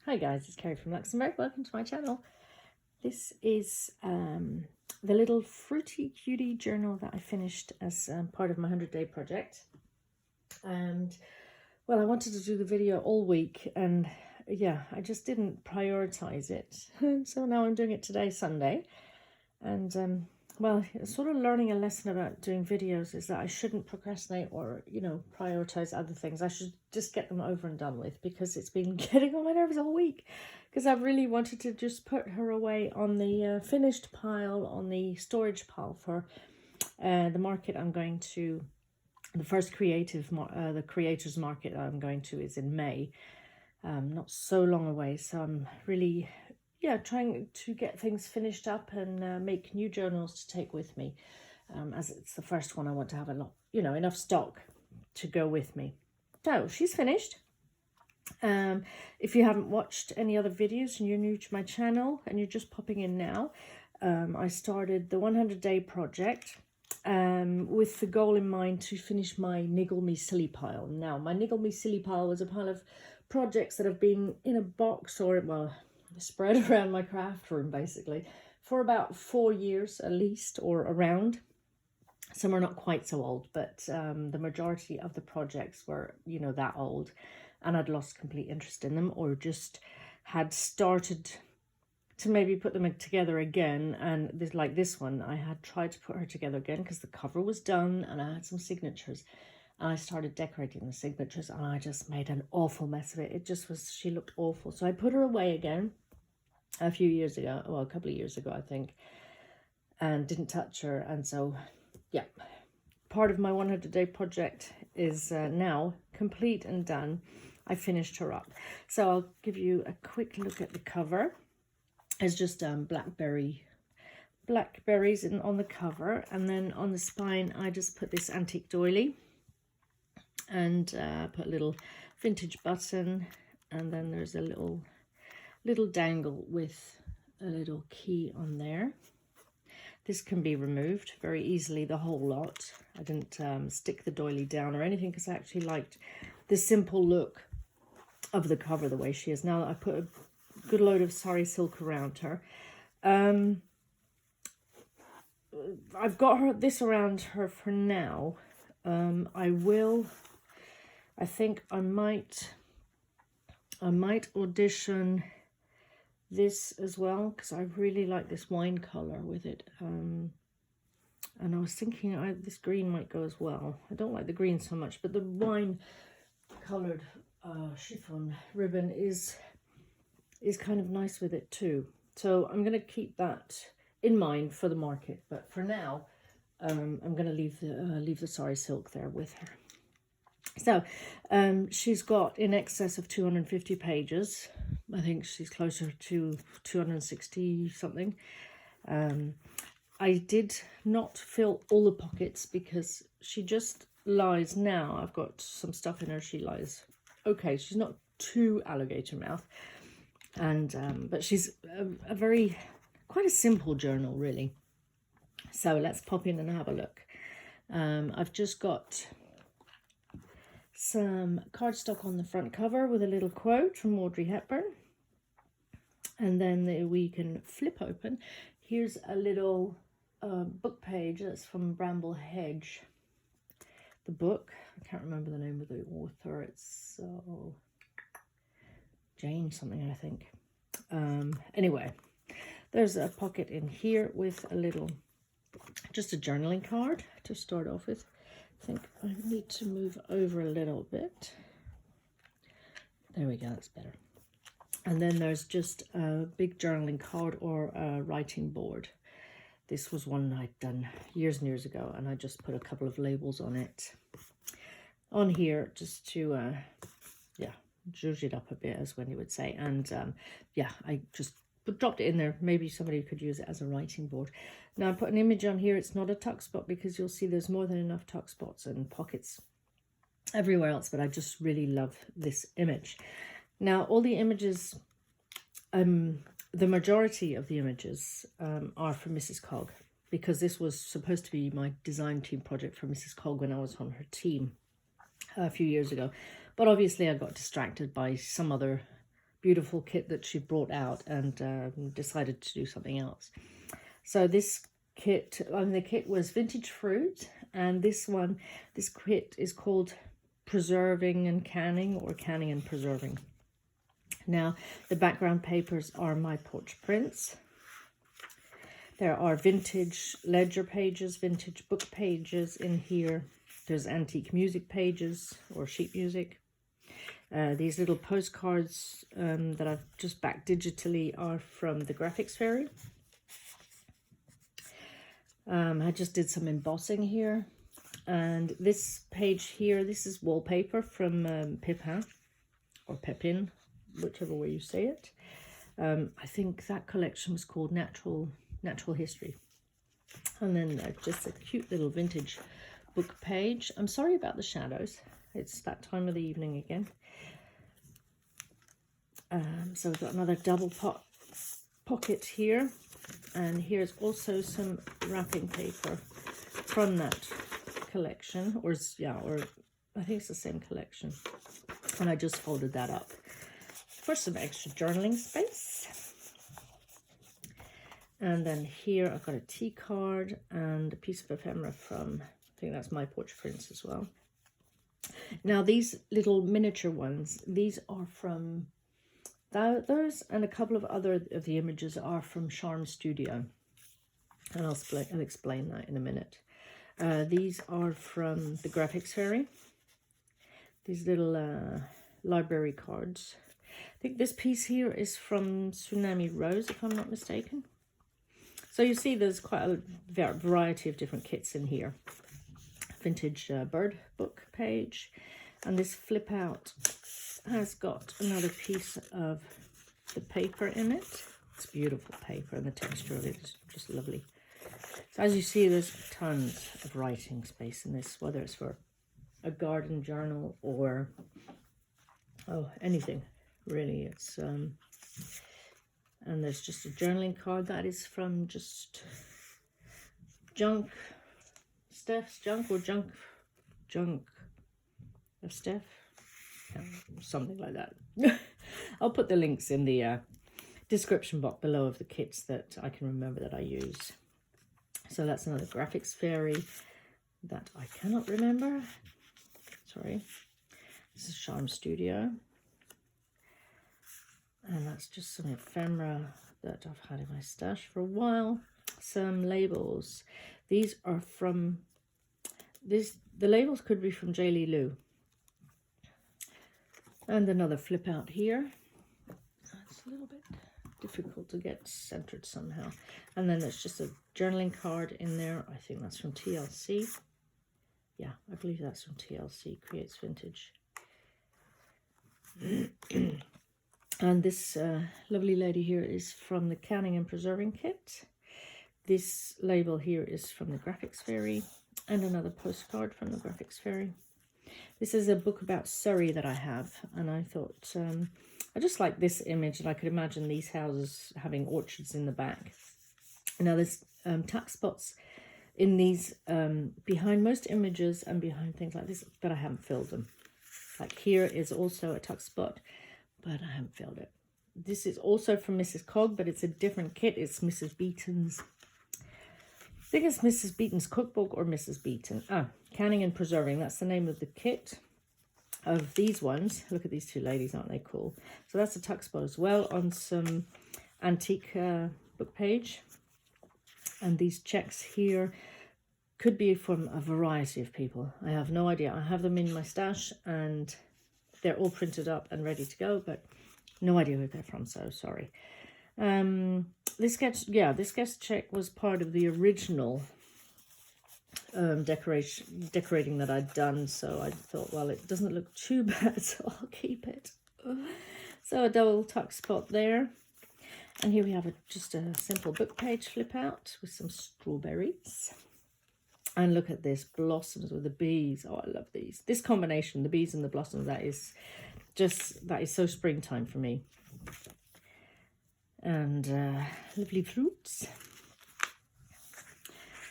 Hi guys, it's Kerry from Luxembourg. Welcome to my channel. This is the little fruity cutie journal that I finished as part of my 100-day project. And well, I wanted to do the video all week and yeah, I just didn't prioritize it. So now I'm doing it today, Sunday. And well, sort of learning a lesson about doing videos is that I shouldn't procrastinate or, prioritize other things. I should just get them over and done with because it's been getting on my nerves all week. Because I really wanted to just put her away on the finished pile, on the storage pile for the market I'm going to. The first the creators market I'm going to is in May. Not so long away, so I'm really trying to get things finished up and make new journals to take with me, as it's the first one. I want to have a lot, enough stock to go with me. So she's finished. If you haven't watched any other videos and you're new to my channel and you're just popping in now, I started the 100-day project with the goal in mind to finish my Niggle Me Silly pile. Now, my Niggle Me Silly pile was a pile of projects that have been in a box or, well, spread around my craft room basically for about 4 years at least, or around. Some are not quite so old, but the majority of the projects were, that old, and I'd lost complete interest in them or just had started to maybe put them together again. And this, like this one, I had tried to put her together again because the cover was done and I had some signatures. And I started decorating the signatures and I just made an awful mess of it. It just was, she looked awful. So I put her away again a few years ago, well, a couple of years ago, I think, and didn't touch her. And so, yeah, part of my 100-day project is now complete and done. I finished her up. So I'll give you a quick look at the cover. It's just blackberries on the cover. And then on the spine, I just put this antique doily and put a little vintage button, and then there's a little dangle with a little key on there. This can be removed very easily, the whole lot. I didn't stick the doily down or anything because I actually liked the simple look of the cover the way she is. Now that I put a good load of sari silk around her, I've got this around her for now. I think I might audition this as well because I really like this wine color with it. And I was thinking this green might go as well. I don't like the green so much, but the wine colored chiffon ribbon is kind of nice with it too. So I'm going to keep that in mind for the market, but for now, I'm going to leave the sari silk there with her. So she's got in excess of 250 pages. I think she's closer to 260 something. I did not fill all the pockets because she just lies now. I've got some stuff in her. She lies okay. She's not too alligator mouth, and but she's quite a simple journal really. So let's pop in and have a look. I've just got some cardstock on the front cover with a little quote from Audrey Hepburn. And then we can flip open. Here's a little book page that's from Bramble Hedge. The book, I can't remember the name of the author. It's Jane something, I think. Anyway, there's a pocket in here with a little, just a journaling card to start off with. I think I need to move over a little bit. There we go, that's better. And then there's just a big journaling card or a writing board. This was one I'd done years and years ago, and I just put a couple of labels on it. On here, just to, zhuzh it up a bit, as Wendy would say. And I just dropped it in there. Maybe somebody could use it as a writing board. Now I put an image on here. It's not a tuck spot because you'll see there's more than enough tuck spots and pockets everywhere else, but I just really love this image. Now all the images, the majority of the images are from Mrs. Cog, because this was supposed to be my design team project for Mrs. Cog when I was on her team a few years ago. But obviously I got distracted by some other beautiful kit that she brought out and decided to do something else. So this kit, the kit was vintage fruit, and this kit is called preserving and canning, or canning and preserving. Now, the background papers are my porch prints. There are vintage ledger pages, vintage book pages in here. There's antique music pages or sheet music. These little postcards that I've just backed digitally are from the Graphics Fairy. I just did some embossing here. And this page here, this is wallpaper from Pepin, or Pepin, whichever way you say it. I think that collection was called Natural History. And then just a cute little vintage book page. I'm sorry about the shadows. It's that time of the evening again. So we've got another double pocket here. And here's also some wrapping paper from that collection. Or I think it's the same collection. And I just folded that up for some extra journaling space. And then here I've got a tea card and a piece of ephemera from, I think that's my porch prints as well. Now these little miniature ones, these are from, those and a couple of other of the images are from Sharm Studio. And I'll explain that in a minute. These are from the Graphics Fairy. These little library cards. I think this piece here is from Tsunami Rose, if I'm not mistaken. So you see there's quite a variety of different kits in here. Vintage bird book page. And this flip out has got another piece of the paper in it. It's beautiful paper, and the texture of it is just lovely. So as you see, there's tons of writing space in this, whether it's for a garden journal or anything really. It's and there's just a journaling card that is from just Steph's junk, or junk of Steph, something like that. I'll put the links in the description box below of the kits that I can remember that I use. So that's another Graphics Fairy that I cannot remember. Sorry. This is Sharm Studio. And that's just some ephemera that I've had in my stash for a while. Some labels. These are from, the labels could be from J. Lee Lou. And another flip out here. It's a little bit difficult to get centered somehow. And then there's just a journaling card in there. I think that's from TLC. Yeah, I believe that's from TLC, Creates Vintage. And this lovely lady here is from the Canning and Preserving kit. This label here is from the Graphics Fairy, and another postcard from the Graphics Fairy. This is a book about Surrey that I have, and I thought I just like this image, and I could imagine these houses having orchards in the back. Now there's tuck spots in these behind most images and behind things like this, but I haven't filled them. Like here is also a tuck spot, but I haven't filled it. This is also from Mrs. Cog, but it's a different kit. It's Mrs. Beaton's. I think it's Mrs. Beaton's cookbook or Mrs. Beaton. Canning and Preserving. That's the name of the kit of these ones. Look at these two ladies, aren't they cool? So that's a tuck spot as well on some antique book page. And these checks here could be from a variety of people. I have no idea. I have them in my stash and they're all printed up and ready to go, but no idea who they're from, so sorry. This sketch check was part of the original decorating that I'd done, so I thought, well, it doesn't look too bad, so I'll keep it. So a double tuck spot there. And here we have just a simple book page flip out with some strawberries. And look at this, blossoms with the bees. Oh, I love these. This combination, the bees and the blossoms, that is so springtime for me. And lovely fruits.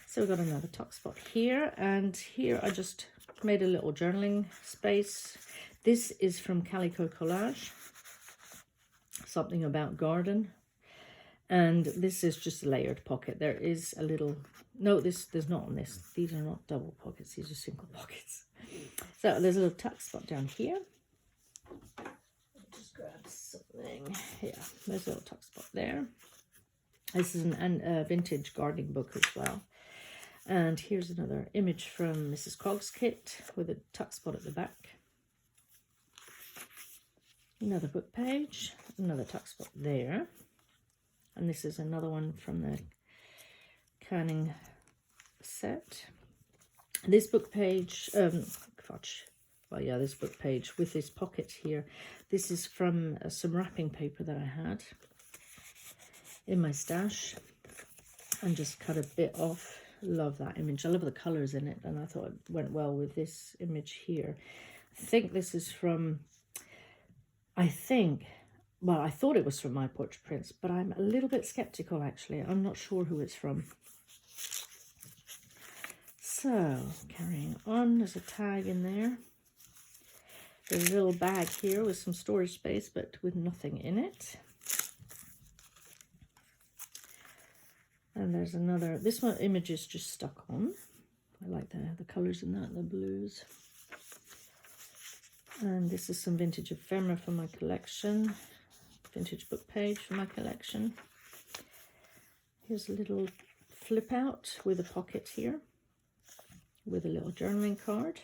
So we've got another tuck spot here. And here I just made a little journaling space. This is from Calico Collage. something about garden. And this is just a layered pocket. There is a little, no, there's not on this. These are not double pockets, these are single pockets. So there's a little tuck spot down here. Just grab something. Yeah, there's a little tuck spot there. This is a vintage gardening book as well. And here's another image from Mrs. Cog's kit with a tuck spot at the back. Another book page, another tuck spot there. And this is another one from the canning set. This book page, well, yeah, this book page with this pocket here. This is from some wrapping paper that I had in my stash and just cut a bit off. Love that image. I love the colours in it, and I thought it went well with this image here. I think this is from, well, I thought it was from My Porch Prints, but I'm a little bit skeptical actually. I'm not sure who it's from. So, carrying on, there's a tag in there. There's a little bag here with some storage space, but with nothing in it. And there's another, this one image is just stuck on. I like the colours in that, the blues. And this is some vintage ephemera from my collection. Vintage book page from my collection. Here's a little flip out with a pocket here, with a little journaling card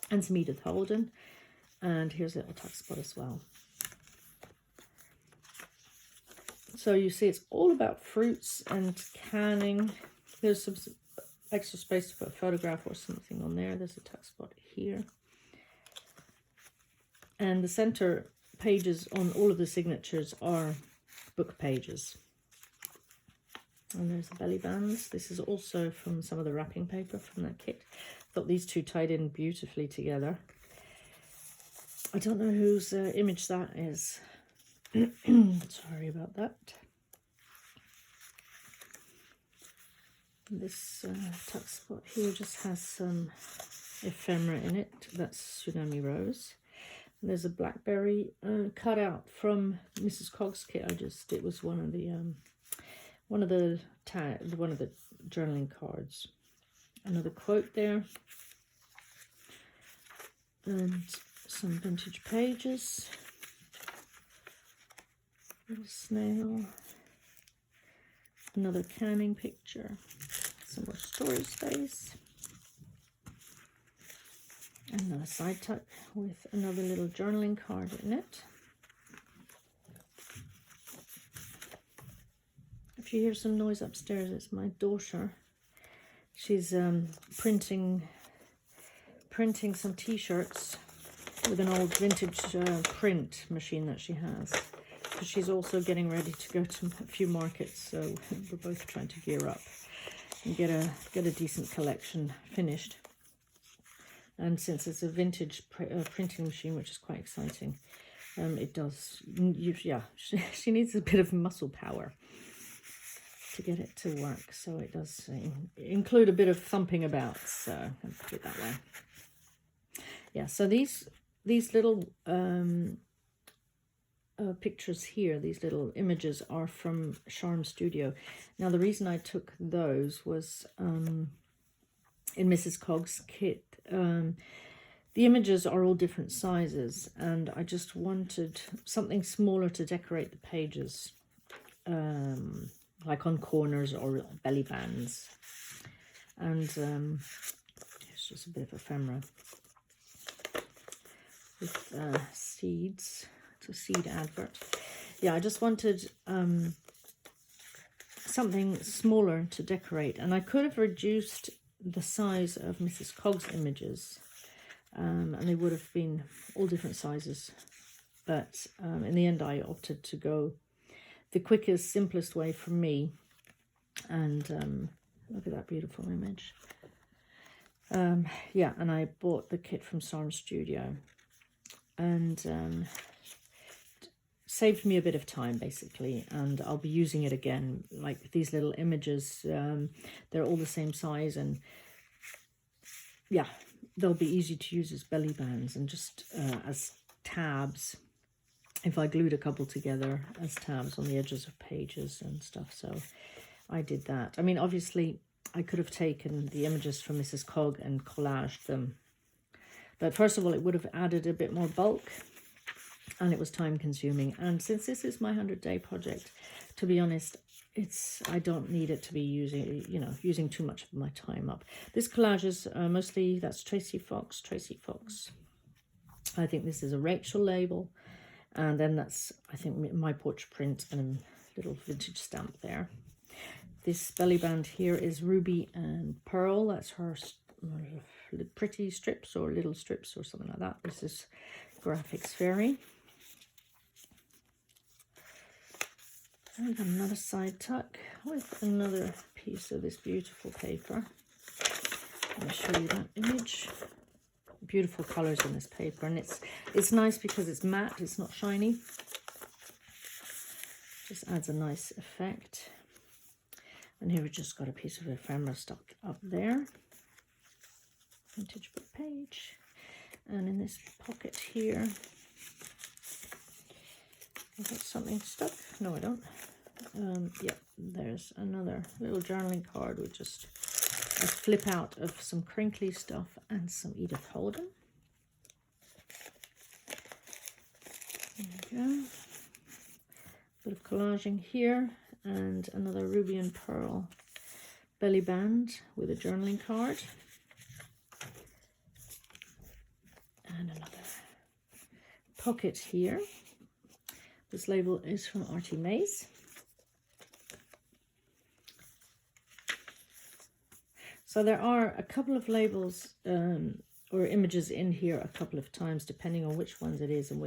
and some Edith Holden. And here's a little tuck spot as well. So you see it's all about fruits and canning. There's some extra space to put a photograph or something on there. There's a tuck spot here. And the center pages on all of the signatures are book pages. And there's the belly bands. This is also from some of the wrapping paper from that kit. Thought these two tied in beautifully together. I don't know whose image that is. Sorry about that. This tuck spot here just has some ephemera in it. That's Tsunami Rose. And there's a blackberry cut out from Mrs. Cog's kit. It was one of the journaling cards. Another quote there. And some vintage pages. Little snail. Another canning picture. Some more storage space. Another side tuck with another little journaling card in it. If you hear some noise upstairs, it's my daughter. She's printing some t-shirts with an old vintage print machine that she has. She's also getting ready to go to a few markets, so we're both trying to gear up and get a decent collection finished. And since it's a vintage printing machine, which is quite exciting, it does, yeah, she needs a bit of muscle power to get it to work. So it does include a bit of thumping about, so I'll put it that way. Yeah, so these little pictures here, these little images are from Sharm Studio. Now the reason I took those was in Mrs. Cog's kit. The images are all different sizes, and I just wanted something smaller to decorate the pages, like on corners or belly bands. And it's just a bit of ephemera with seeds. It's a seed advert. Yeah, I just wanted something smaller to decorate, and I could have reduced the size of Mrs. Cog's images, and they would have been all different sizes, but in the end I opted to go the quickest, simplest way for me. And look at that beautiful image. Yeah, and I bought the kit from Sharm Studio, and saved me a bit of time basically, and I'll be using it again. Like these little images, they're all the same size, and yeah, they'll be easy to use as belly bands and just as tabs if I glued a couple together as tabs on the edges of pages and stuff. So I did that. I mean, obviously, I could have taken the images from Mrs. Cog and collaged them. But first of all, it would have added a bit more bulk, and it was time consuming. And since this is my 100-day project, to be honest, I don't need it to be using too much of my time up. This collage is mostly, that's Tracy Fox. I think this is a Rachel label. And then that's, I think, my porch print and a little vintage stamp there. This belly band here is Ruby and Pearl. That's her pretty strips or little strips or something like that. This is Graphics Fairy. And another side tuck with another piece of this beautiful paper. I'll show you that image. Beautiful colors in this paper, and it's nice because it's matte, it's not shiny. Just adds a nice effect. And here we just got a piece of ephemera stuck up there. Vintage book page. And in this pocket here, I've got something stuck. No, I don't. Yeah, there's another little journaling card with just a flip out of some crinkly stuff and some Edith Holden. There we go. Bit of collaging here, and another Ruby and Pearl belly band with a journaling card. And another pocket here. This label is from Artie Mays. So there are a couple of labels or images in here a couple of times, depending on which ones it is and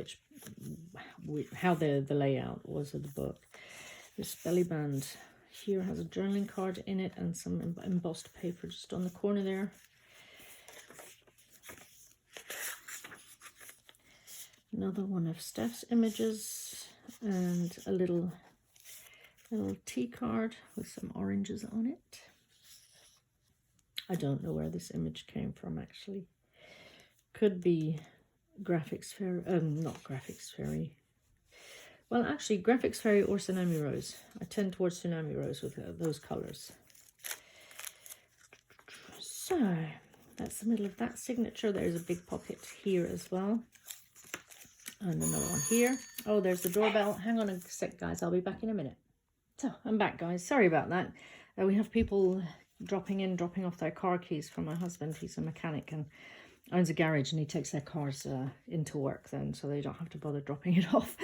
how the layout was of the book. This belly band here has a journaling card in it and some embossed paper just on the corner there. Another one of Steph's images and a little tea card with some oranges on it. I don't know where this image came from, actually. Could be Graphics Fairy, not Graphics Fairy. Well, actually, Graphics Fairy or Tsunami Rose. I tend towards Tsunami Rose with those colors. So, that's the middle of that signature. There's a big pocket here as well. And another one here. Oh, there's the doorbell. Hang on a sec, guys. I'll be back in a minute. So, I'm back, guys. Sorry about that. We have people dropping off their car keys from my husband. He's a mechanic and owns a garage, and he takes their cars into work then, so they don't have to bother dropping it off.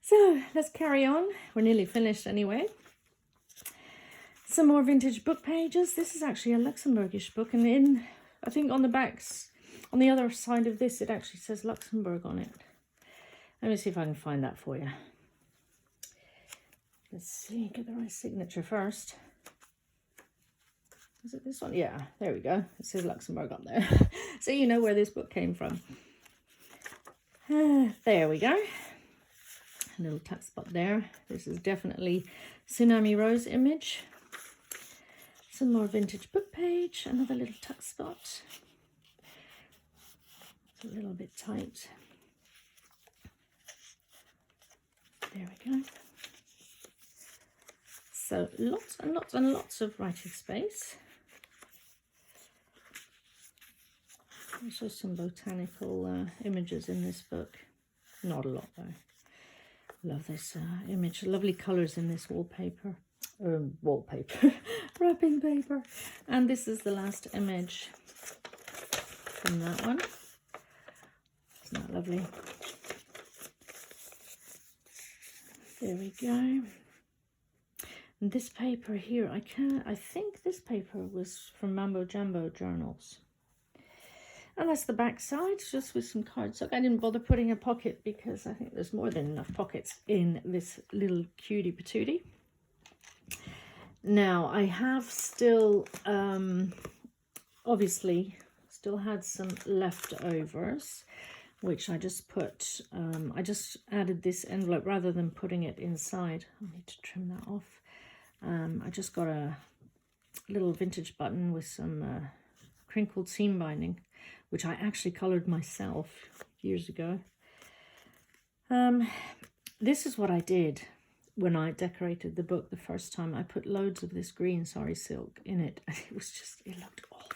So let's carry on. We're nearly finished anyway. Some more vintage book pages. This is actually a Luxembourgish book, and I think on the backs, on the other side of this, it actually says Luxembourg on it. Let me see if I can find that for you. Let's see, get the right signature first. Is it this one? Yeah, there we go. It says Luxembourg up there. So you know where this book came from. There we go. A little tuck spot there. This is definitely Tsunami Rose image. Some more vintage book page. Another little tuck spot. It's a little bit tight. There we go. So lots and lots and lots of writing space. Also some botanical images in this book. Not a lot though. Love this image. Lovely colours in this wallpaper. Wrapping paper. And this is the last image from that one. Isn't that lovely? There we go. And this paper here, I think this paper was from Mambo Jumbo Journals. And that's the back side, just with some cardstock. I didn't bother putting a pocket because I think there's more than enough pockets in this little cutie patootie. Now, I have still, obviously, still had some leftovers, which I just put, I just added this envelope rather than putting it inside. I need to trim that off. I just got a little vintage button with some crinkled seam binding, which I actually coloured myself years ago. This is what I did when I decorated the book the first time. I put loads of this green sari silk in it, and it looked awful.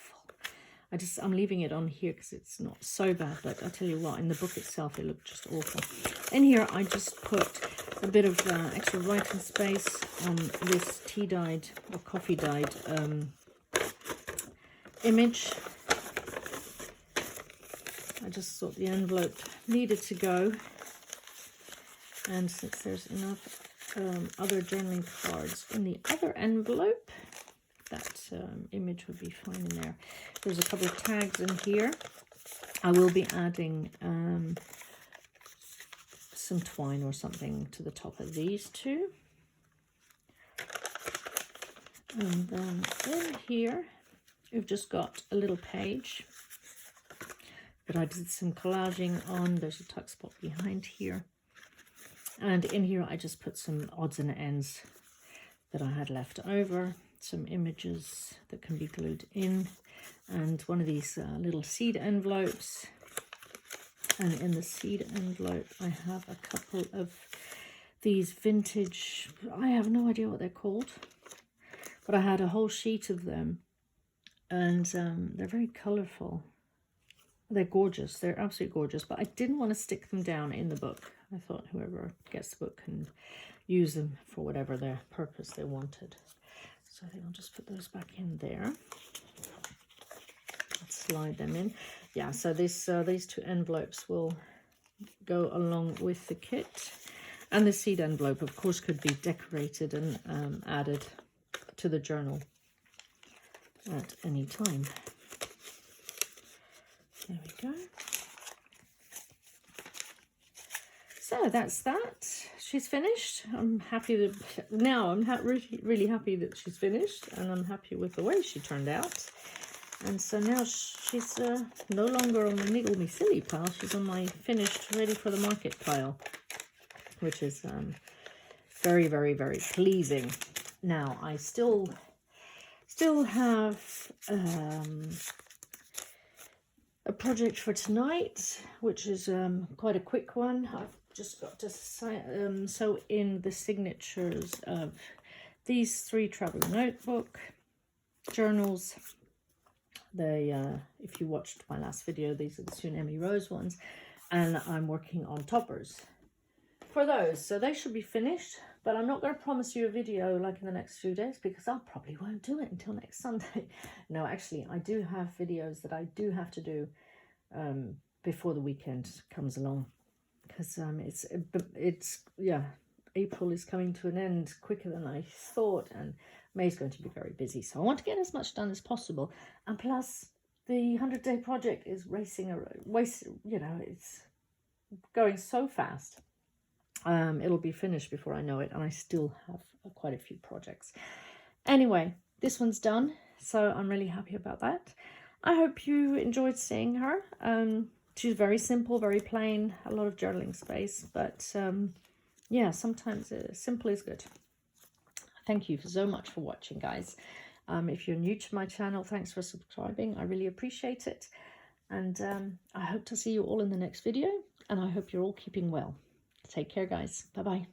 I'm leaving it on here because it's not so bad, but I tell you what, in the book itself, it looked just awful. In here, I just put a bit of extra writing space on this tea-dyed or coffee-dyed image. I just thought the envelope needed to go. And since there's enough other journaling cards in the other envelope, that image would be fine in there. There's a couple of tags in here. I will be adding some twine or something to the top of these two. And then in here, we've just got a little page that I did some collaging on. There's a tuck spot behind here. And in here, I just put some odds and ends that I had left over. Some images that can be glued in. And one of these little seed envelopes. And in the seed envelope, I have a couple of these vintage, I have no idea what they're called. But I had a whole sheet of them. And they're very colourful. They're gorgeous. They're absolutely gorgeous. But I didn't want to stick them down in the book. I thought whoever gets the book can use them for whatever their purpose they wanted. So I think I'll just put those back in there. Let's slide them in. Yeah, so these two envelopes will go along with the kit. And the seed envelope, of course, could be decorated and added to the journal at any time. There we go. So that's that. She's finished. I'm happy that now I'm really happy that she's finished, and I'm happy with the way she turned out. And so now she's no longer on the niggle me silly pile. She's on my finished, ready for the market pile, which is very, very, very pleasing. Now I still have a project for tonight, which is quite a quick one. I've just got to sew in the signatures of these 3 travel notebook journals. They, if you watched my last video, these are the Tsunami Rose ones, and I'm working on toppers for those. So they should be finished, but I'm not going to promise you a video like in the next few days because I probably won't do it until next Sunday. No, actually, I do have videos that I do have to do before the weekend comes along, because yeah, April is coming to an end quicker than I thought, and May's going to be very busy, so I want to get as much done as possible. And plus the 100-day project is you know, it's going so fast. It'll be finished before I know it, and I still have quite a few projects. Anyway, this one's done, so I'm really happy about that. I hope you enjoyed seeing her. She's very simple, very plain, a lot of journaling space, but yeah, sometimes simple is good. Thank you so much for watching, guys. If you're new to my channel, thanks for subscribing. I really appreciate it. And I hope to see you all in the next video, and I hope you're all keeping well. Take care, guys. Bye-bye.